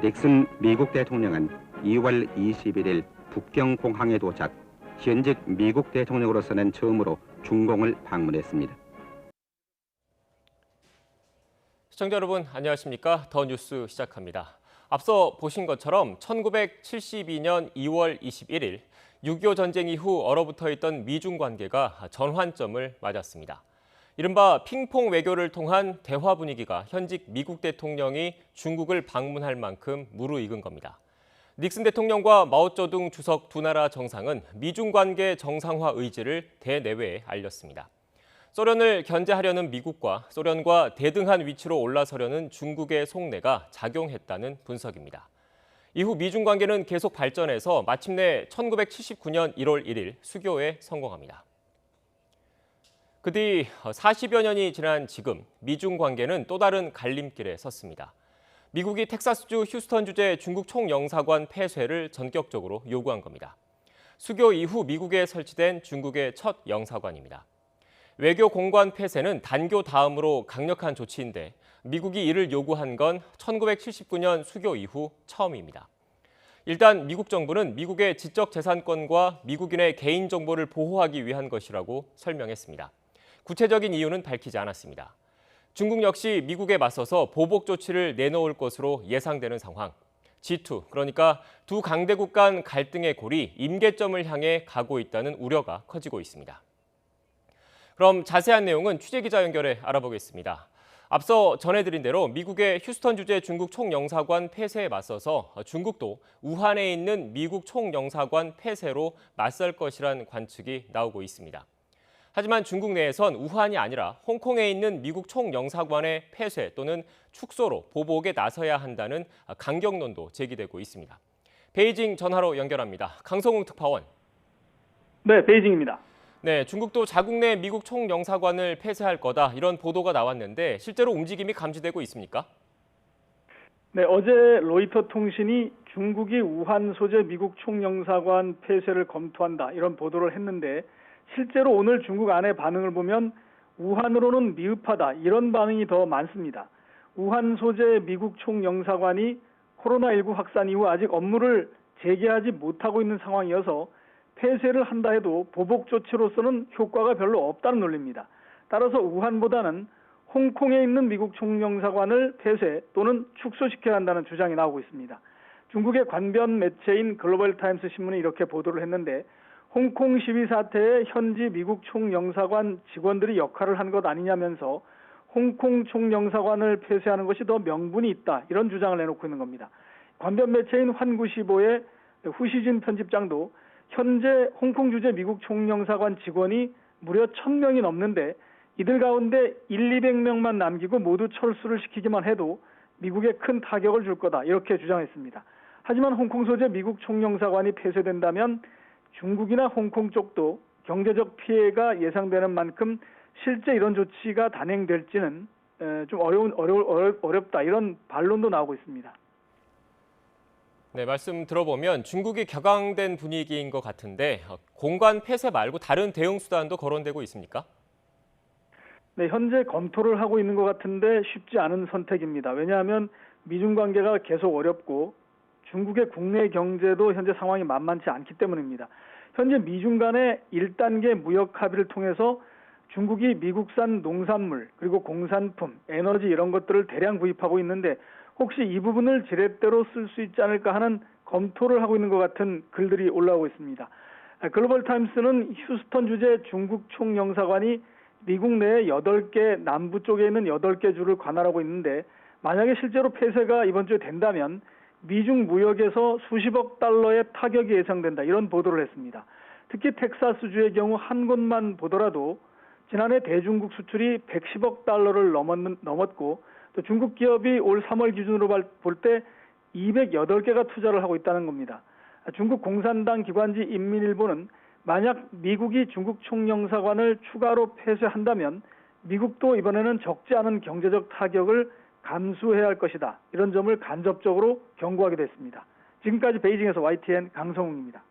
닉슨 미국 대통령은 2월 21일 북경 공항에 도착, 현직 미국 대통령으로서는 처음으로 중공을 방문했습니다. 시청자 여러분 안녕하십니까? 더 뉴스 시작합니다. 앞서 보신 것처럼 1972년 2월 21일 6.25 전쟁 이후 얼어붙어 있던 미중 관계가 전환점을 맞았습니다. 이른바 핑퐁 외교를 통한 대화 분위기가 현직 미국 대통령이 중국을 방문할 만큼 무르익은 겁니다. 닉슨 대통령과 마오쩌둥 주석 두 나라 정상은 미중 관계 정상화 의지를 대내외에 알렸습니다. 소련을 견제하려는 미국과 소련과 대등한 위치로 올라서려는 중국의 속내가 작용했다는 분석입니다. 이후 미중 관계는 계속 발전해서 마침내 1979년 1월 1일 수교에 성공합니다. 그 뒤 40여 년이 지난 지금 미중 관계는 또 다른 갈림길에 섰습니다. 미국이 텍사스주 휴스턴 주재 중국 총영사관 폐쇄를 전격적으로 요구한 겁니다. 수교 이후 미국에 설치된 중국의 첫 영사관입니다. 외교 공관 폐쇄는 단교 다음으로 강력한 조치인데 미국이 이를 요구한 건 1979년 수교 이후 처음입니다. 일단 미국 정부는 미국의 지적재산권과 미국인의 개인정보를 보호하기 위한 것이라고 설명했습니다. 구체적인 이유는 밝히지 않았습니다. 중국 역시 미국에 맞서서 보복 조치를 내놓을 것으로 예상되는 상황. G2, 그러니까 두 강대국 간 갈등의 골이 임계점을 향해 가고 있다는 우려가 커지고 있습니다. 그럼 자세한 내용은 취재기자 연결해 알아보겠습니다. 앞서 전해드린 대로 미국의 휴스턴 주재 중국 총영사관 폐쇄에 맞서서 중국도 우한에 있는 미국 총영사관 폐쇄로 맞설 것이란 관측이 나오고 있습니다. 하지만 중국 내에선 우한이 아니라 홍콩에 있는 미국 총영사관의 폐쇄 또는 축소로 보복에 나서야 한다는 강경론도 제기되고 있습니다. 베이징 전화로 연결합니다. 강성웅 특파원. 네, 베이징입니다. 네, 중국도 자국 내 미국 총영사관을 폐쇄할 거다 이런 보도가 나왔는데 실제로 움직임이 감지되고 있습니까? 네, 어제 로이터 통신이 중국이 우한 소재 미국 총영사관 폐쇄를 검토한다 이런 보도를 했는데 실제로 오늘 중국 안의 반응을 보면 우한으로는 미흡하다 이런 반응이 더 많습니다. 우한 소재 미국 총영사관이 코로나19 확산 이후 아직 업무를 재개하지 못하고 있는 상황이어서 폐쇄를 한다 해도 보복 조치로서는 효과가 별로 없다는 논리입니다. 따라서 우한보다는 홍콩에 있는 미국 총영사관을 폐쇄 또는 축소시켜야 한다는 주장이 나오고 있습니다. 중국의 관변 매체인 글로벌타임스 신문이 이렇게 보도를 했는데 홍콩 시위 사태에 현지 미국 총영사관 직원들이 역할을 한 것 아니냐면서 홍콩 총영사관을 폐쇄하는 것이 더 명분이 있다 이런 주장을 내놓고 있는 겁니다. 관변 매체인 환구시보의 후시진 편집장도 현재 홍콩 주재 미국 총영사관 직원이 무려 1,000명이 넘는데 이들 가운데 200명만 남기고 모두 철수를 시키기만 해도 미국에 큰 타격을 줄 거다 이렇게 주장했습니다. 하지만 홍콩 소재 미국 총영사관이 폐쇄된다면 중국이나 홍콩 쪽도 경제적 피해가 예상되는 만큼 실제 이런 조치가 단행될지는 좀 어렵다 이런 반론도 나오고 있습니다. 네, 말씀 들어보면 중국이 격앙된 분위기인 것 같은데 공관 폐쇄 말고 다른 대응 수단도 거론되고 있습니까? 네, 현재 검토를 하고 있는 것 같은데 쉽지 않은 선택입니다. 왜냐하면 미중 관계가 계속 어렵고 중국의 국내 경제도 현재 상황이 만만치 않기 때문입니다. 현재 미중 간의 1단계 무역 합의를 통해서 중국이 미국산 농산물 그리고 공산품, 에너지 이런 것들을 대량 구입하고 있는데 혹시 이 부분을 지렛대로 쓸 수 있지 않을까 하는 검토를 하고 있는 것 같은 글들이 올라오고 있습니다. 글로벌타임스는 휴스턴 주재 중국 총영사관이 미국 내에 8개 남부 쪽에 있는 8개 주를 관할하고 있는데 만약에 실제로 폐쇄가 이번 주에 된다면 미중 무역에서 수십억 달러의 타격이 예상된다 이런 보도를 했습니다. 특히 텍사스주의 경우 한 곳만 보더라도 지난해 대중국 수출이 110억 달러를 넘었고 또 중국 기업이 올 3월 기준으로 볼 때 208개가 투자를 하고 있다는 겁니다. 중국 공산당 기관지 인민일보는 만약 미국이 중국 총영사관을 추가로 폐쇄한다면 미국도 이번에는 적지 않은 경제적 타격을 감수해야 할 것이다. 이런 점을 간접적으로 경고하게 됐습니다. 지금까지 베이징에서 YTN 강성웅입니다.